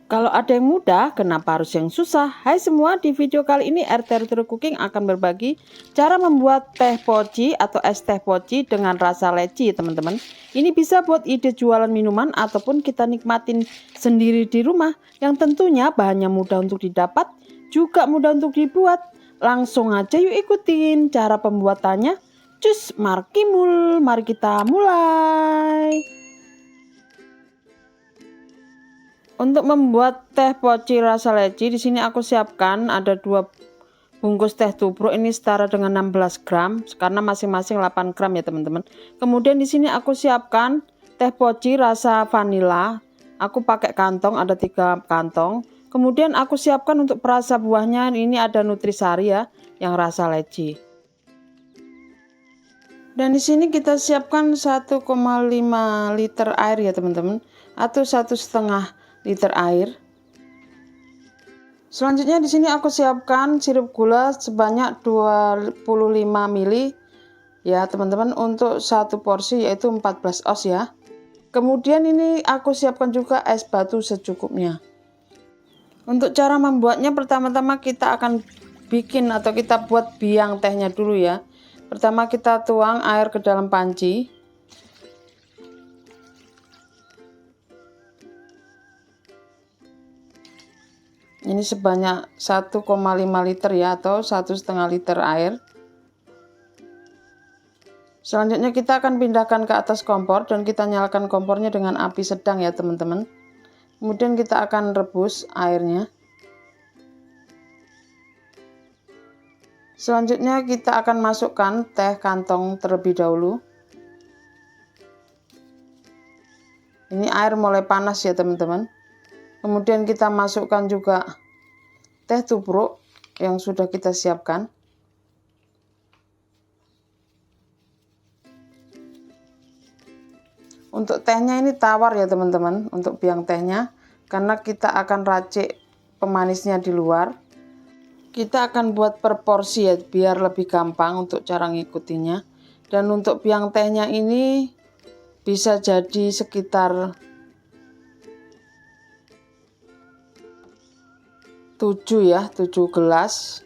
Kalau ada yang mudah, kenapa harus yang susah? Hai semua, di video kali ini RT Retro Cooking akan berbagi cara membuat teh poci atau es teh poci dengan rasa leci, teman-teman. Ini bisa buat ide jualan minuman ataupun kita nikmatin sendiri di rumah, yang tentunya bahannya mudah untuk didapat, juga mudah untuk dibuat. Langsung aja yuk ikutin cara pembuatannya. Cus, markimul, mari kita mulai. Untuk membuat teh poci rasa leci, di sini aku siapkan ada 2 bungkus teh tubruk, ini setara dengan 16 gram karena masing-masing 8 gram ya teman-teman. Kemudian di sini aku siapkan teh poci rasa vanila. Aku pakai kantong, ada 3 kantong. Kemudian aku siapkan untuk perasa buahnya, ini ada Nutrisari ya yang rasa leci. Dan di sini kita siapkan 1,5 liter air ya teman-teman, atau 1,5 liter air. Selanjutnya di sini aku siapkan sirup gula sebanyak 25 ml ya teman-teman, untuk 1 porsi yaitu 14 oz ya. Kemudian ini aku siapkan juga es batu secukupnya. Untuk cara membuatnya, pertama-tama kita akan bikin atau kita buat biang tehnya dulu ya. Pertama kita tuang air ke dalam panci. Ini sebanyak 1,5 liter ya, atau 1,5 liter air. Selanjutnya kita akan pindahkan ke atas kompor dan kita nyalakan kompornya dengan api sedang ya teman-teman. Kemudian kita akan rebus airnya. Selanjutnya kita akan masukkan teh kantong terlebih dahulu. Ini air mulai panas ya teman-teman. Kemudian kita masukkan juga teh tubruk yang sudah kita siapkan. Untuk tehnya ini tawar ya teman-teman, untuk biang tehnya, karena kita akan racik pemanisnya di luar. Kita akan buat per porsi ya, biar lebih gampang untuk cara ngikutinya. Dan untuk biang tehnya ini bisa jadi sekitar 7 ya, 7 gelas.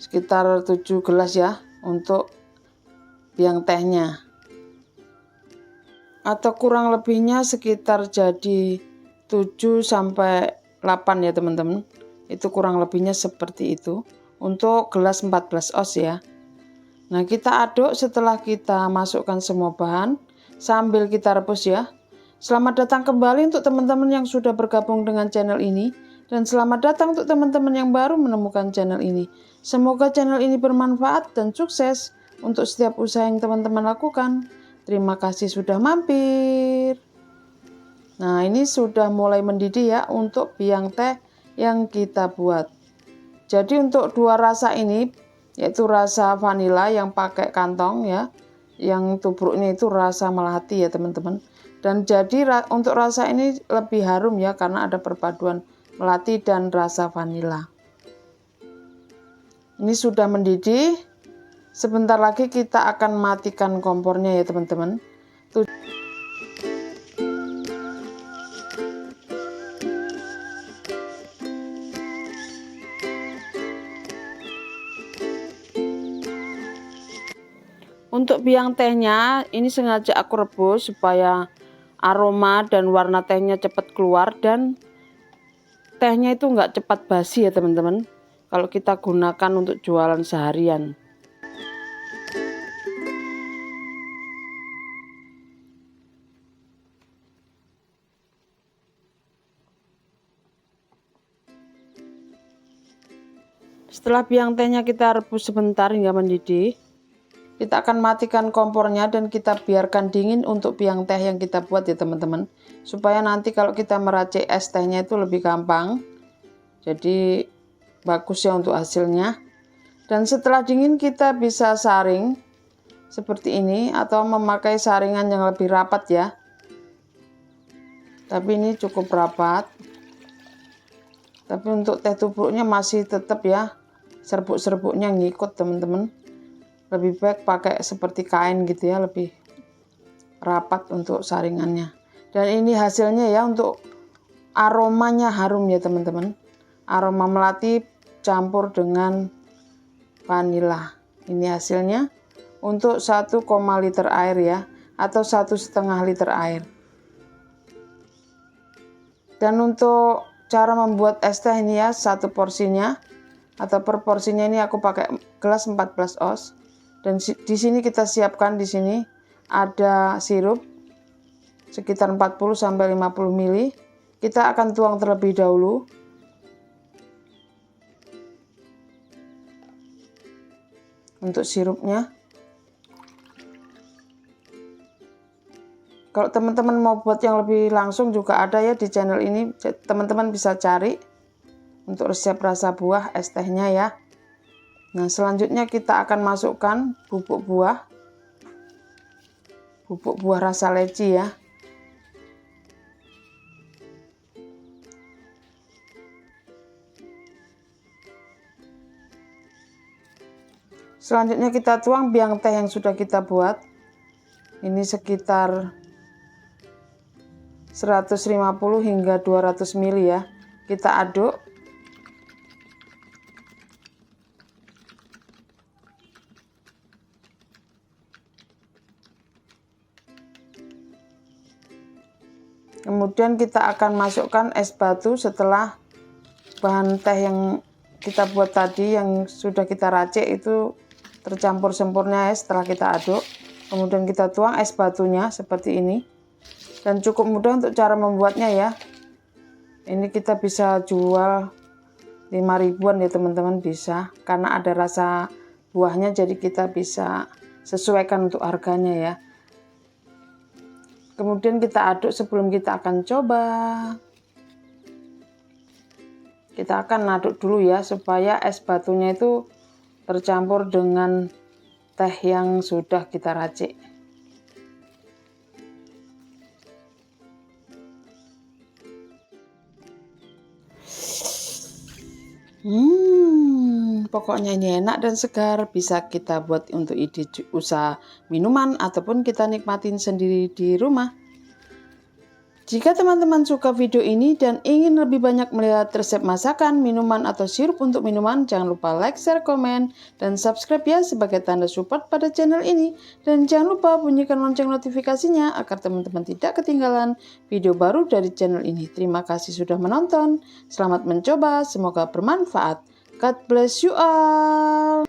Sekitar 7 gelas ya untuk biang tehnya. Atau kurang lebihnya sekitar jadi 7 sampai 8 ya teman-teman. Itu kurang lebihnya seperti itu untuk gelas 14 oz ya. Nah, kita aduk setelah kita masukkan semua bahan sambil kita rebus ya. Selamat datang kembali untuk teman-teman yang sudah bergabung dengan channel ini, dan selamat datang untuk teman-teman yang baru menemukan channel ini. Semoga channel ini bermanfaat dan sukses untuk setiap usaha yang teman-teman lakukan. Terima kasih sudah mampir. Nah, ini sudah mulai mendidih ya untuk biang teh yang kita buat. Jadi untuk 2 rasa ini, yaitu rasa vanila yang pakai kantong ya, yang tubruknya itu rasa melati ya teman-teman. Dan jadi untuk rasa ini lebih harum ya, karena ada perpaduan melati dan rasa vanila. Ini sudah mendidih. Sebentar lagi kita akan matikan kompornya ya teman-teman. Untuk biang tehnya ini sengaja aku rebus supaya aroma dan warna tehnya cepat keluar, dan tehnya itu nggak cepat basi ya teman-teman, kalau kita gunakan untuk jualan seharian. Setelah biang tehnya kita rebus sebentar hingga mendidih, kita akan matikan kompornya dan kita biarkan dingin untuk biang teh yang kita buat ya teman-teman, supaya nanti kalau kita meracik es tehnya itu lebih gampang, jadi bagus ya untuk hasilnya. Dan setelah dingin kita bisa saring seperti ini atau memakai saringan yang lebih rapat ya, tapi ini cukup rapat. Tapi untuk teh tubruknya masih tetap ya, serbuk-serbuknya ngikut teman-teman. Lebih baik pakai seperti kain gitu ya, lebih rapat untuk saringannya. Dan ini hasilnya ya untuk aromanya harum ya teman-teman. Aroma melati campur dengan vanila. Ini hasilnya untuk 1,5 liter air ya, atau 1,5 liter air. Dan untuk cara membuat es teh ini ya, satu porsinya atau per porsinya ini aku pakai gelas 14 oz. Dan di sini kita siapkan, di sini ada sirup sekitar 40 sampai 50 ml. Kita akan tuang terlebih dahulu. Untuk sirupnya, kalau teman-teman mau buat yang lebih langsung juga ada ya di channel ini, teman-teman bisa cari untuk resep rasa buah es tehnya ya. Nah, selanjutnya kita akan masukkan bubuk buah rasa leci ya. Selanjutnya kita tuang biang teh yang sudah kita buat. Ini sekitar 150 hingga 200 ml ya. Kita aduk. Kemudian kita akan masukkan es batu setelah bahan teh yang kita buat tadi yang sudah kita racik itu tercampur sempurna ya setelah kita aduk. Kemudian kita tuang es batunya seperti ini. Dan cukup mudah untuk cara membuatnya ya. Ini kita bisa jual 5 ribuan ya teman-teman, bisa. Karena ada rasa buahnya jadi kita bisa sesuaikan untuk harganya ya. Kemudian kita aduk sebelum kita akan coba. Kita akan aduk dulu ya supaya es batunya itu tercampur dengan teh yang sudah kita racik. Pokoknya ini enak dan segar, bisa kita buat untuk ide usaha minuman ataupun kita nikmatin sendiri di rumah. Jika teman-teman suka video ini dan ingin lebih banyak melihat resep masakan, minuman, atau sirup untuk minuman, jangan lupa like, share, komen, dan subscribe ya sebagai tanda support pada channel ini. Dan jangan lupa bunyikan lonceng notifikasinya agar teman-teman tidak ketinggalan video baru dari channel ini. Terima kasih sudah menonton. Selamat mencoba, semoga bermanfaat. God bless you all.